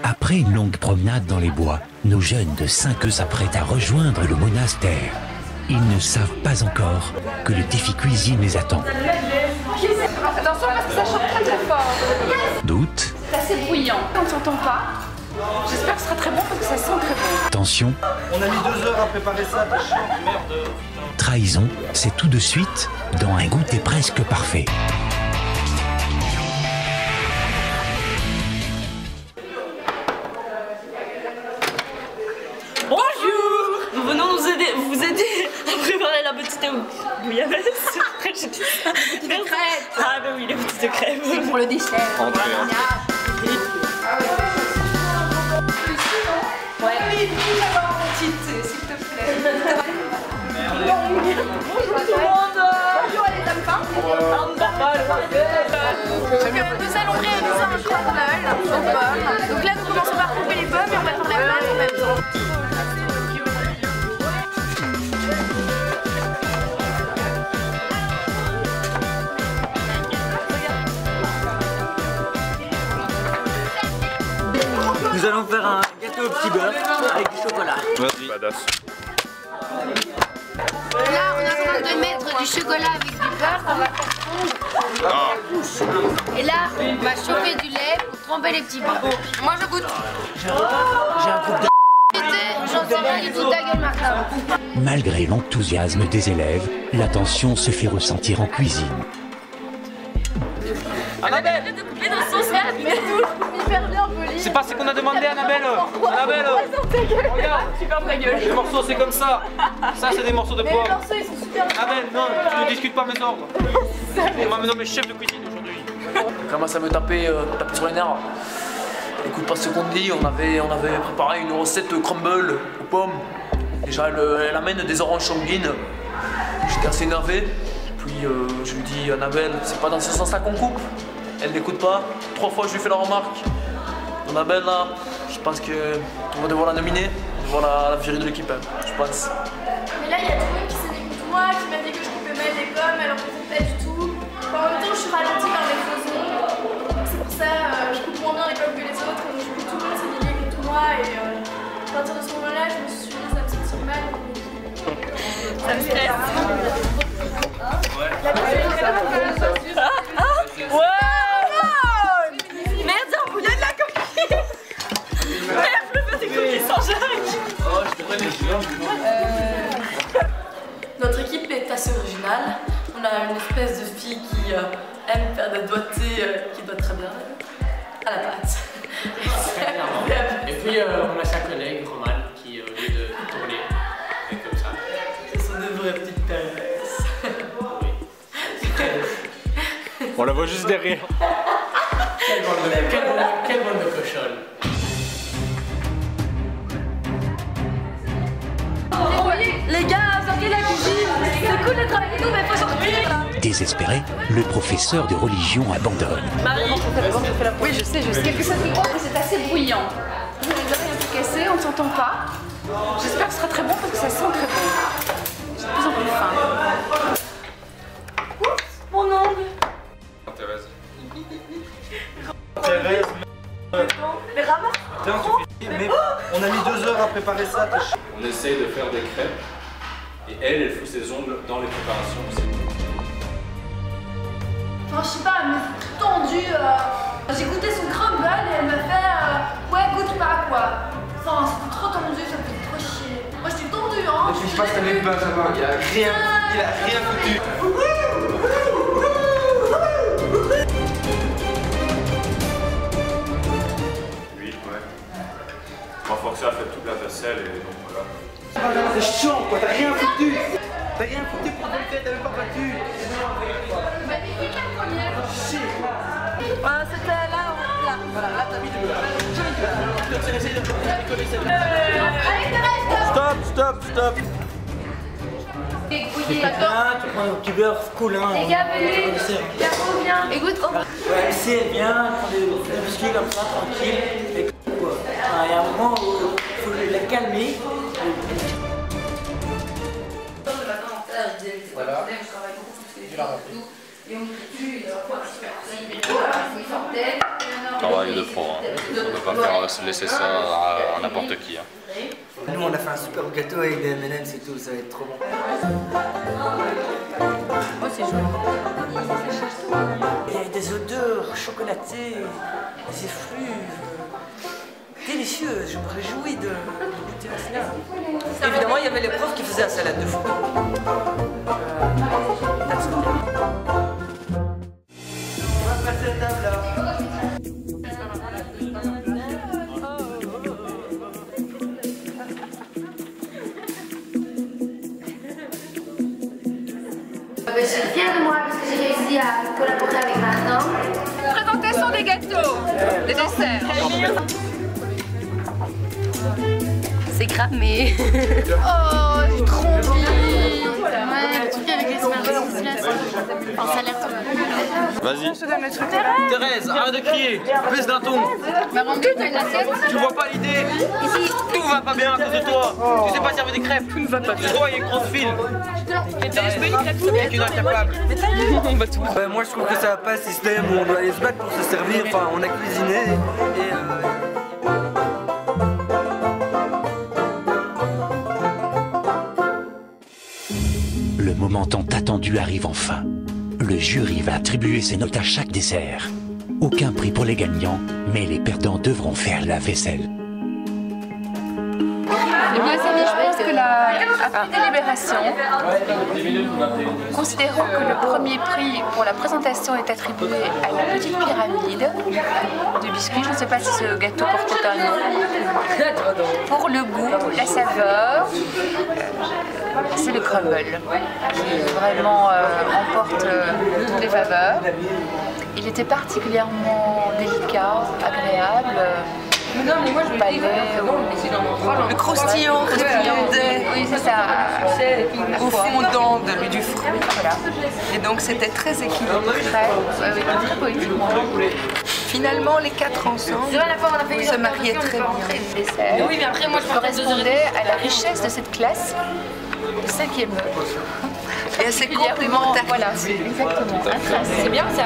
Après une longue promenade dans les bois, nos jeunes de 5 s'apprêtent à rejoindre le monastère. Ils ne savent pas encore que le défi cuisine les attend. Attention parce que ça chante très très fort. Doute. C'est assez bruyant. On ne s'entend pas. J'espère que ce sera très bon parce que ça sent très bon. Tension. On a mis 2 heures à préparer ça, t'es chiant, merde. Trahison, c'est tout de suite dans un goûter presque parfait. Bonjour. Nous venons vous aider à préparer la petite bouillabaisse. J'ai dit ça. Ah bah oui, les petites crêpes. C'est pour le dessert. Ouais. Oui, petite, s'il te plaît. Bonjour tout le monde. Bonjour les dames fins. Nous allons réaliser un crumble aux pommes. Donc là, nous commençons par couper les pommes et on va faire la pâte en même temps. Nous allons faire un gâteau au petit beurre avec du chocolat. Vas-y. Badass. Là, on est en train de mettre du chocolat avec du beurre qu'on va faire fondre. Et là, on va chauffer du lait pour tremper les petits pains. Moi, je goûte. J'ai un groupe de... J'en sais rien du tout, ta gueule, Martin. Malgré l'enthousiasme des élèves, la tension se fait ressentir en cuisine. Annabelle, arrête de couper dans ce sens-là. Hyper bien poli. C'est pas ce qu'on a demandé, Annabelle. Annabelle, regarde, Tu fermes ta gueule. les morceaux c'est comme ça. Ça c'est des morceaux de Mais les pomme. morceaux, ils sont super. Annabelle, non, tu ne discutes pas mes ordres. On m'a nommé chef de cuisine aujourd'hui. Commence à me taper sur les nerfs. Écoute pas ce qu'on dit, on avait préparé une recette crumble aux pommes. Déjà elle amène des oranges sanguines. J'étais assez énervé. Puis je lui dis Annabelle, c'est pas dans ce sens-là qu'on coupe. Elle n'écoute pas. 3 fois je lui fais la remarque. Annabelle là, je pense qu'on va devoir la nominer. On va devoir la virer de l'équipe, hein, je pense. Mais là, il y a tout le monde qui s'est dégoûté de moi, qui m'a dit que je coupais mal les pommes, alors que c'est pas du tout. En même temps, je suis ralentie par les faisons. C'est pour ça je coupe moins bien les pommes que les autres. Du coup, tout le monde s'est dit contre moi. Et à partir de ce moment-là, je me suis mise à me sentir mal. Ça me stresse. Ouais. Merde, j'ai embouillé de la coquille. Merde, je fais des coquilles sans Jacques. Notre équipe est assez originale. On a une espèce de fille qui aime faire des doigtés qui doit très bien à la pâte. Et puis on a sa collègue, Roman, qui au lieu de tourner, est comme ça. Ce sont de vraies petites perverses. On la voit juste derrière. Quelle bande de cochonnes. Les gars, sortez la cuisine. C'est cool d'être avec nous, mais faut sortir. Désespéré, le professeur de religion abandonne. Marie, oui, je sais. Quelque chose qui compte, mais c'est assez bruyant. On n'a rien tout cassé, on ne s'entend pas. J'espère que ce sera très bon parce que ça sent très bon. J'ai de plus en plus faim. Oups, mon ongle. Thérèse. Les ramas. Tiens, tu fais... Mais on a mis 2 heures à préparer ça, t'es chiant. On essaye de faire des crêpes et elle fout ses ongles dans les préparations aussi. Enfin, je sais pas, elle m'a tendu. J'ai goûté son crumble et elle m'a fait ouais, goûte pas quoi. Enfin, c'était trop tendu, ça me fait trop chier. Moi, je suis tendue, hein. Ne touche pas cette année de bain, ça va. Il a rien foutu. Oui, ouais. On va forcer à faire toute la vaisselle et donc voilà. C'est chiant quoi, t'as rien foutu. T'as rien foutu pour le fait, t'as même pas battu. C'était là, Voilà, là t'as mis du beurre. Stop. Oui, Ah, tu prends du beurre cool, hein. les gars, venez. Garçon, viens. Écoute, Ouais, c'est bien, prends des biscuits comme ça, tranquille. Et quoi. Il y a un moment où il faut la calmer. Voilà. Je travaille beaucoup parce que et on ne peut plus, il y a un super il sortait. travail de pro. Hein. On ne peut pas laisser ça à n'importe qui. Hein. Nous on a fait un super gâteau avec des M&M's et tout, ça va être trop bon. Oh c'est joli. Il y a des odeurs chocolatées, des effluves délicieuses, je me réjouis de goûter à cela. Évidemment il y avait les profs qui faisaient la salade de fruits. That's all. On va passer la table là. Je suis fière de moi parce que j'ai réussi à collaborer avec Martin. Présentation des gâteaux, des desserts. C'est cramé. Oh, trop bien. Ouais, le truc avec les smarties là, ça a l'air trop bien. Vas-y. Thérèse, arrête de crier. Baisse d'un ton. Bah mon but, une assiette. Tu vois pas l'idée? Ici. Tout va pas bien à cause de toi. Tu sais pas servir des crêpes. Tout ne va pas bien. Tu vois, il y a une grosse file. Thérèse, mais une crêpe, c'est bien qu'une incapable. Moi je trouve que ça va pas, système où on doit aller se battre pour se servir, enfin on a cuisiné et Le moment tant attendu arrive enfin. Le jury va attribuer ses notes à chaque dessert. Aucun prix pour les gagnants, mais les perdants devront faire la vaisselle. Eh bien, je pense que après délibération, considérons que le premier prix pour la présentation est attribué à la petite pyramide de biscuits. Je ne sais pas si ce gâteau portait un nom. Pour le goût, la saveur, c'est le crumble qui vraiment emporte toutes les faveurs. Il était particulièrement délicat, agréable. Non, mais moi je vais le croustillant, oui c'est ça, au fondant du fruit, voilà. Et donc c'était très équilibré, très poétiquement. Finalement les quatre ensemble se mariaient très bien. Oui, mais après moi je correspondait à la richesse de cette classe de 5e. Et à ses compléments, voilà, exactement. C'est bien ça.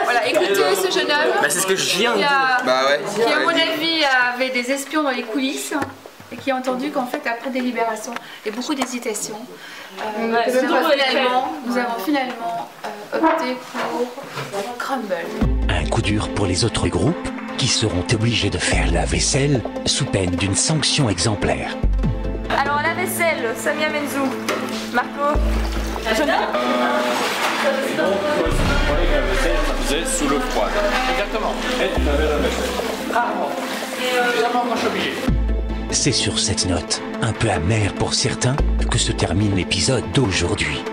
Voilà, écoutez ce jeune homme. Bah, c'est ce que je viens de dire. Qui, à mon avis, avait des espions dans les coulisses et qui a entendu qu'en fait, après délibération et beaucoup d'hésitation, nous avons finalement opté pour Crumble. Un coup dur pour les autres groupes qui seront obligés de faire la vaisselle sous peine d'une sanction exemplaire. Alors la vaisselle, Samia Menzou, Marco. Faisait sous l'eau froide. Exactement. Et tu avais la vaisselle. C'est sur cette note, un peu amère pour certains, que se termine l'épisode d'aujourd'hui.